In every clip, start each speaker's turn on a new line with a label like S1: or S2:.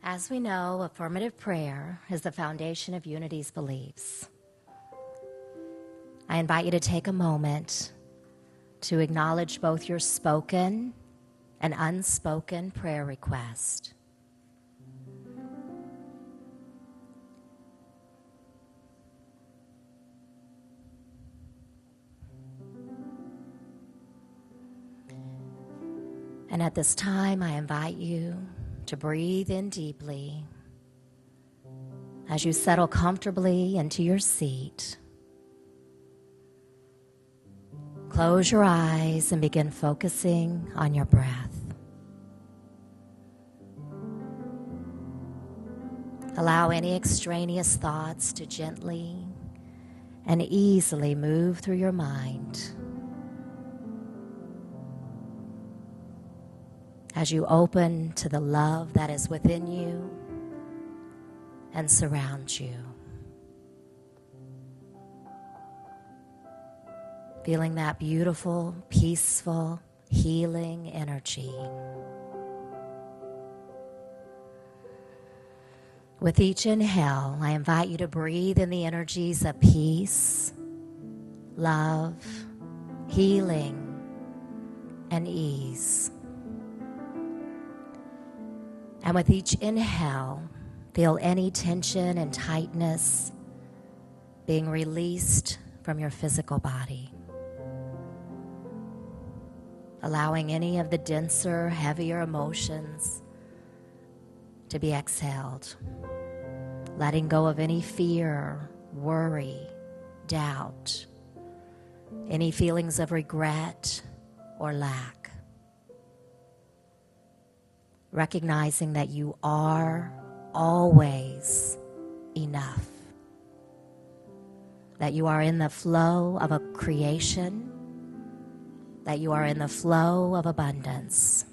S1: As we know, affirmative prayer is the foundation of Unity's beliefs. I invite you to take a moment to acknowledge both your spoken and unspoken prayer request. And at this time, I invite you to breathe in deeply as you settle comfortably into your seat. Close your eyes and begin focusing on your breath. Allow any extraneous thoughts to gently and easily move through your mind as you open to the love that is within you and surrounds you. Feeling that beautiful, peaceful, healing energy. With each inhale, I invite you to breathe in the energies of peace, love, healing, and ease. And with each inhale, feel any tension and tightness being released from your physical body. Allowing any of the denser, heavier emotions to be exhaled. Letting go of any fear, worry, doubt, any feelings of regret or lack. Recognizing that you are always enough. That you are in the flow of a creation. That you are in the flow of abundance.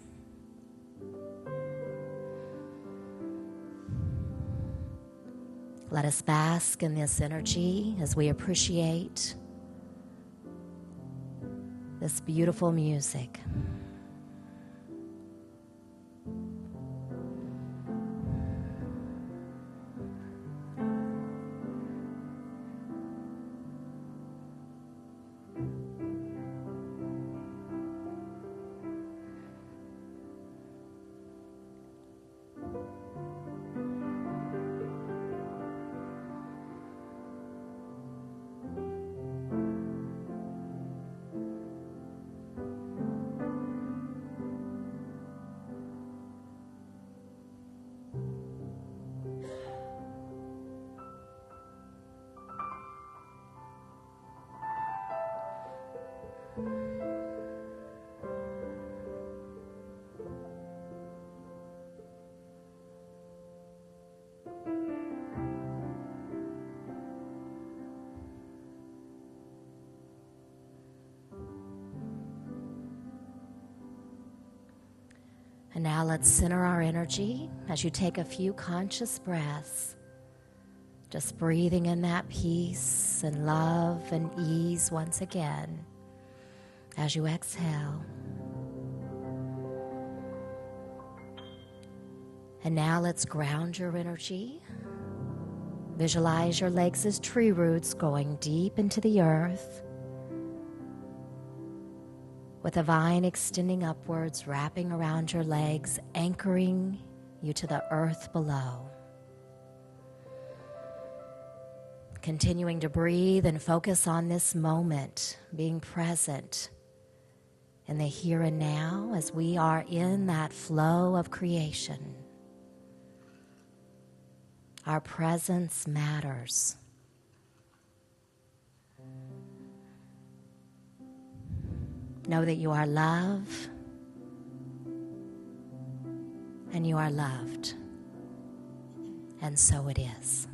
S1: Let us bask in this energy as we appreciate this beautiful music. And now let's center our energy as you take a few conscious breaths, just breathing in that peace and love and ease once again as you exhale. And now let's ground your energy. Visualize your legs as tree roots going deep into the earth, with a vine extending upwards, wrapping around your legs, anchoring you to the earth below. Continuing to breathe and focus on this moment, being present in the here and now as we are in that flow of creation. Our presence matters. Know that you are love and you are loved, and so it is.